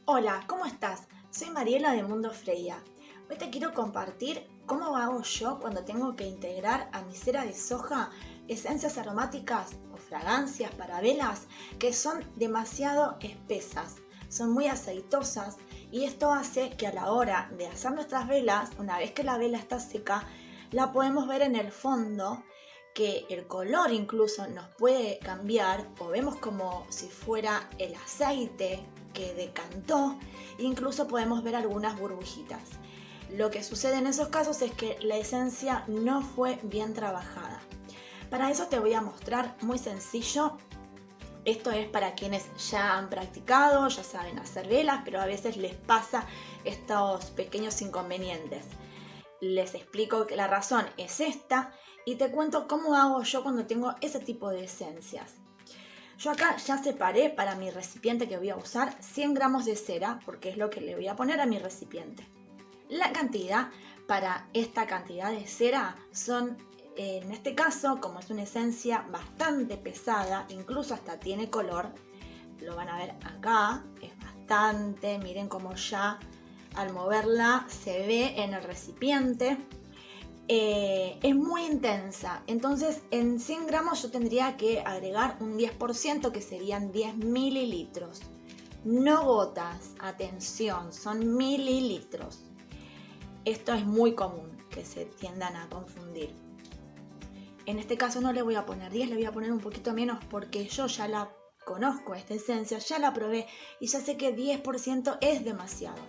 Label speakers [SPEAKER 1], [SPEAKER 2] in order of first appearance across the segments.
[SPEAKER 1] Hola, ¿cómo estás? Soy Mariela de Mundo Freya. Hoy te quiero compartir cómo hago yo cuando tengo que integrar a mi cera de soja esencias aromáticas o fragancias para velas que son demasiado espesas, son muy aceitosas y esto hace que a la hora de hacer nuestras velas, una vez que la vela está seca, la podemos ver en el fondo que el color incluso nos puede cambiar o vemos como si fuera el aceite que decantó, incluso podemos ver algunas burbujitas. Lo que sucede en esos casos es que la esencia no fue bien trabajada. Para eso te voy a mostrar muy sencillo. Esto es para quienes ya han practicado, ya saben hacer velas, pero a veces les pasa estos pequeños inconvenientes. Les explico que la razón es esta y te cuento cómo hago yo cuando tengo ese tipo de esencias. Yo acá ya separé para mi recipiente que voy a usar 100 gramos de cera, porque es lo que le voy a poner a mi recipiente. La cantidad para esta cantidad de cera son, en este caso, como es una esencia bastante pesada, incluso hasta tiene color, lo van a ver acá, es bastante, miren cómo ya al moverla se ve en el recipiente. Es muy intensa, entonces en 100 gramos yo tendría que agregar un 10%, que serían 10 mililitros, no gotas, atención, son mililitros. Esto es muy común que se tiendan a confundir. En este caso no le voy a poner 10, le voy a poner un poquito menos porque yo ya la conozco, esta esencia, ya la probé y ya sé que 10% es demasiado.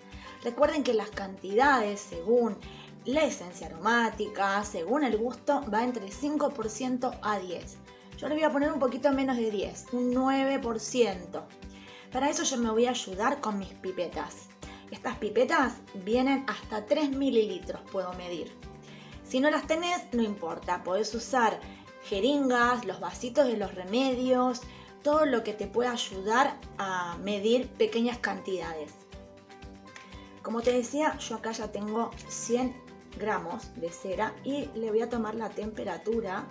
[SPEAKER 1] Recuerden que las cantidades según la esencia aromática, según el gusto, va entre 5% a 10%. Yo le voy a poner un poquito menos de 10, un 9%. Para eso yo me voy a ayudar con mis pipetas. Estas pipetas vienen hasta 3 mililitros, puedo medir. Si no las tenés, no importa, podés usar jeringas, los vasitos de los remedios, todo lo que te pueda ayudar a medir pequeñas cantidades. Como te decía, yo acá ya tengo 100 gramos de cera y le voy a tomar la temperatura.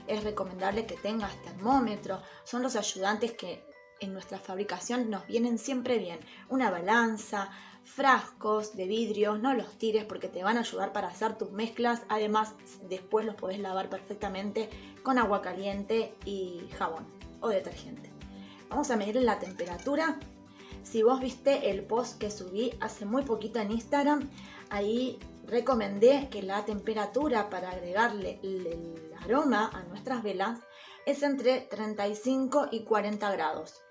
[SPEAKER 1] Es recomendable que tengas termómetro, son los ayudantes que en nuestra fabricación nos vienen siempre bien. Una balanza, frascos de vidrio, no los tires porque te van a ayudar para hacer tus mezclas. Además, después los podés lavar perfectamente con agua caliente y jabón o detergente. Vamos a medir la temperatura. Si vos viste el post que subí hace muy poquito en Instagram, ahí recomendé que la temperatura para agregarle el aroma a nuestras velas es entre 35 y 40 grados.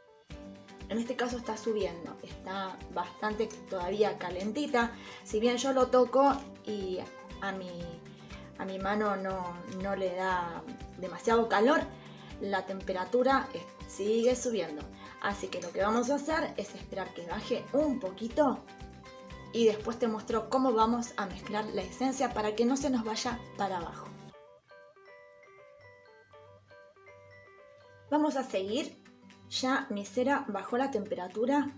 [SPEAKER 1] En este caso está subiendo, está bastante todavía calentita. Si bien yo lo toco y a mi mano no le da demasiado calor, la temperatura sigue subiendo. Así que lo que vamos a hacer es esperar que baje un poquito y después te muestro cómo vamos a mezclar la esencia para que no se nos vaya para abajo. Vamos a seguir. Ya mi cera bajó la temperatura.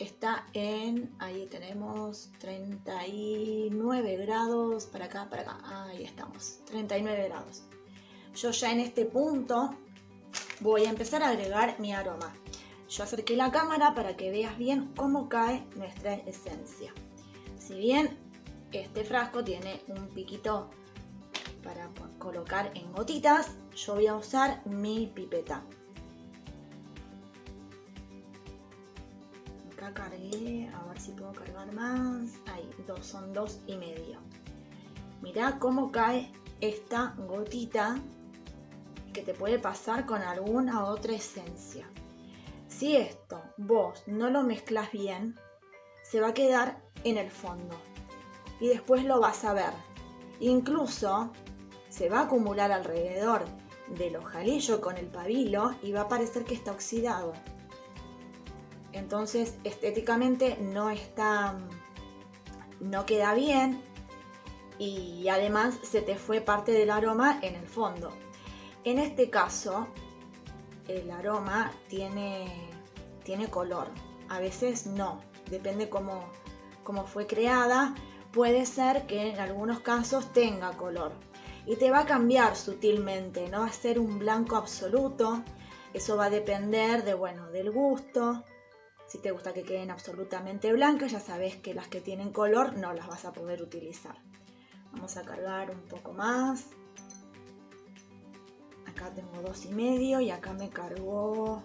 [SPEAKER 1] Está en, ahí tenemos 39 grados, para acá, ahí estamos, 39 grados. Yo ya en este punto voy a empezar a agregar mi aroma. Yo acerqué la cámara para que veas bien cómo cae nuestra esencia. Si bien este frasco tiene un piquito para colocar en gotitas, yo voy a usar mi pipeta. Acá cargué, a ver si puedo cargar más. Ahí, son 2,5. Mirá cómo cae esta gotita que te puede pasar con alguna otra esencia. Si esto vos no lo mezclas bien, se va a quedar en el fondo y después lo vas a ver. Incluso se va a acumular alrededor del ojalillo con el pabilo y va a parecer que está oxidado. Entonces estéticamente no queda bien y además se te fue parte del aroma en el fondo. En este caso el aroma tiene color, a veces no, depende cómo fue creada. Puede ser que en algunos casos tenga color y te va a cambiar sutilmente, no va a ser un blanco absoluto. Eso va a depender del gusto Si te gusta que queden absolutamente blancas, ya sabes que las que tienen color no las vas a poder utilizar. Vamos a cargar un poco más. Acá tengo 2,5 y acá me cargó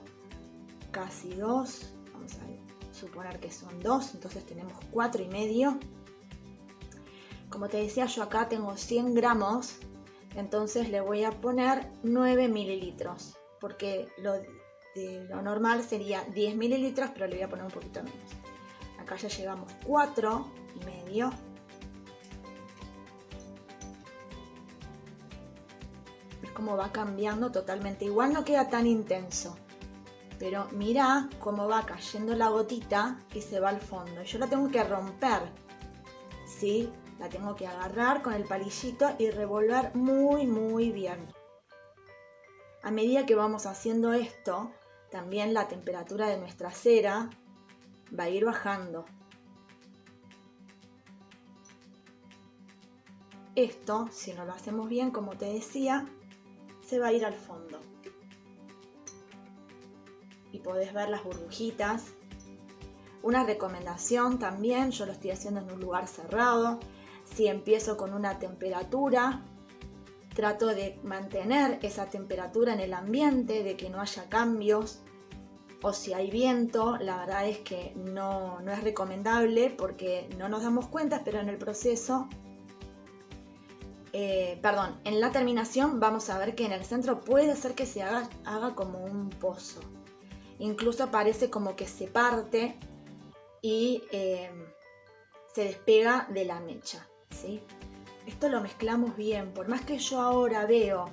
[SPEAKER 1] casi 2. Vamos a suponer que son 2, entonces tenemos 4,5. Como te decía, yo acá tengo 100 gramos, entonces le voy a poner 9 mililitros, porque lo normal sería 10 mililitros, pero le voy a poner un poquito menos. Acá ya llevamos 4,5. ¿Ves cómo va cambiando totalmente? Igual no queda tan intenso, pero mira cómo va cayendo la gotita y se va al fondo. Yo la tengo que romper, ¿sí? La tengo que agarrar con el palillito y revolver muy bien. A medida que vamos haciendo esto, también la temperatura de nuestra cera va a ir bajando. Esto, si no lo hacemos bien, como te decía, se va a ir al fondo. Y podés ver las burbujitas. Una recomendación también, yo lo estoy haciendo en un lugar cerrado. Si empiezo con una temperatura, trato de mantener esa temperatura en el ambiente, de que no haya cambios. O si hay viento, la verdad es que no es recomendable porque no nos damos cuenta, pero en el proceso, en la terminación vamos a ver que en el centro puede ser que se haga como un pozo. Incluso parece como que se parte y se despega de la mecha, ¿sí? Esto lo mezclamos bien. Por más que yo ahora veo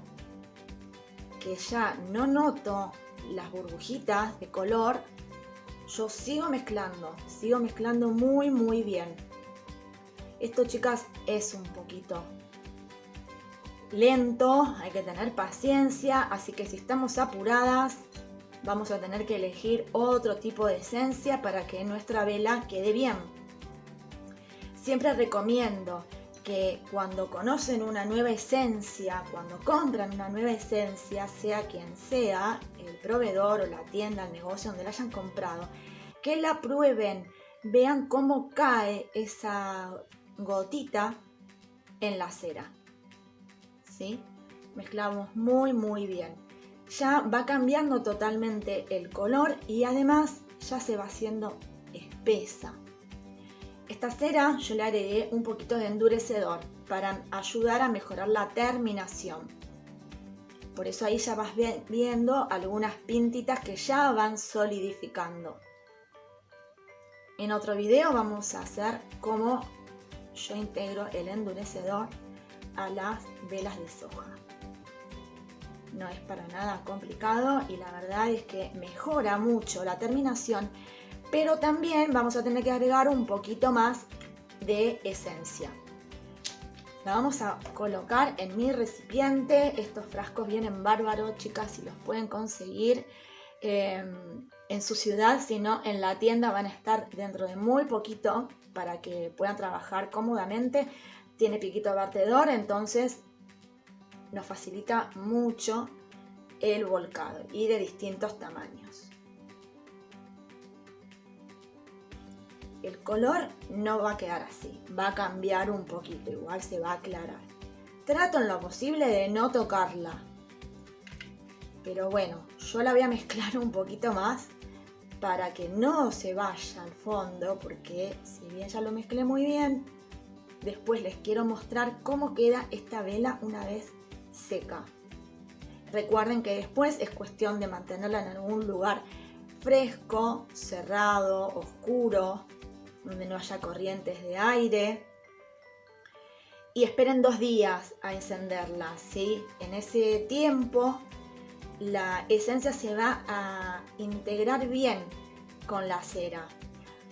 [SPEAKER 1] que ya no noto las burbujitas de color, yo sigo mezclando muy bien. Esto, chicas, es un poquito lento, hay que tener paciencia, así que si estamos apuradas vamos a tener que elegir otro tipo de esencia para que nuestra vela quede bien. Siempre recomiendo que cuando conocen una nueva esencia, cuando compran una nueva esencia, sea quien sea, el proveedor o la tienda, el negocio donde la hayan comprado, que la prueben, vean cómo cae esa gotita en la cera, ¿sí? Mezclamos muy bien. Ya va cambiando totalmente el color y además ya se va haciendo espesa. Esta cera yo le agregué un poquito de endurecedor para ayudar a mejorar la terminación. Por eso ahí ya vas viendo algunas pintitas que ya van solidificando. En otro video vamos a hacer cómo yo integro el endurecedor a las velas de soja. No es para nada complicado y la verdad es que mejora mucho la terminación, pero también vamos a tener que agregar un poquito más de esencia. La vamos a colocar en mi recipiente. Estos frascos vienen bárbaros, chicas, si los pueden conseguir en su ciudad, si no en la tienda van a estar dentro de muy poquito para que puedan trabajar cómodamente. Tiene piquito vertedor, entonces nos facilita mucho el volcado y de distintos tamaños. El color no va a quedar así, va a cambiar un poquito, igual se va a aclarar. Trato en lo posible de no tocarla, pero bueno, yo la voy a mezclar un poquito más para que no se vaya al fondo, porque si bien ya lo mezclé muy bien, después les quiero mostrar cómo queda esta vela una vez seca. Recuerden que después es cuestión de mantenerla en algún lugar fresco, cerrado, oscuro, donde no haya corrientes de aire. Y esperen 2 días a encenderla, ¿sí? En ese tiempo la esencia se va a integrar bien con la cera.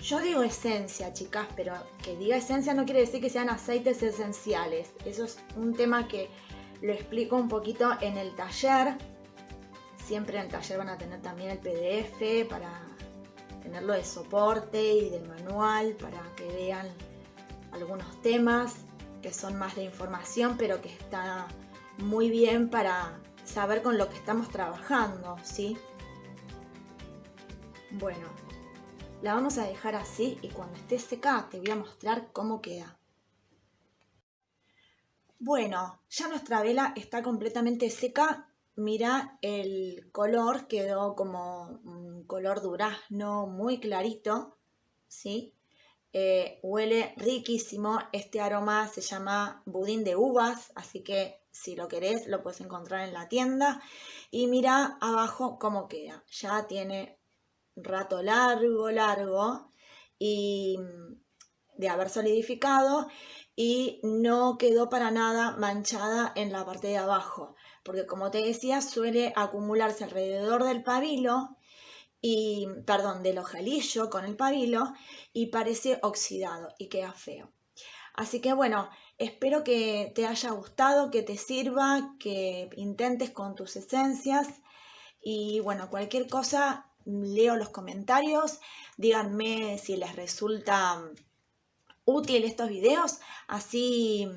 [SPEAKER 1] Yo digo esencia, chicas, pero que diga esencia no quiere decir que sean aceites esenciales. Eso es un tema que lo explico un poquito en el taller. Siempre en el taller van a tener también el PDF para tenerlo de soporte y de manual para que vean algunos temas que son más de información, pero que está muy bien para saber con lo que estamos trabajando, ¿sí? Bueno, La vamos a dejar así y cuando esté seca te voy a mostrar cómo queda. Bueno, ya nuestra vela está completamente seca. Mira, el color quedó como un color durazno muy clarito, ¿sí? Huele riquísimo. Este aroma se llama budín de uvas, así que si lo querés lo puedes encontrar en la tienda. Y mira abajo cómo queda. Ya tiene un rato largo y de haber solidificado y no quedó para nada manchada en la parte de abajo, porque como te decía suele acumularse alrededor del pabilo y, perdón, del ojalillo con el pabilo y parece oxidado y queda feo. Así que bueno, espero que te haya gustado, que te sirva, que intentes con tus esencias y bueno, cualquier cosa leo los comentarios, díganme si les resulta útil estos videos, así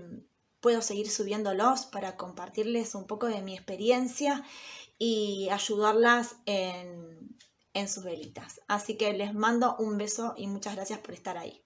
[SPEAKER 1] puedo seguir subiéndolos para compartirles un poco de mi experiencia y ayudarlas en sus velitas. Así que les mando un beso y muchas gracias por estar ahí.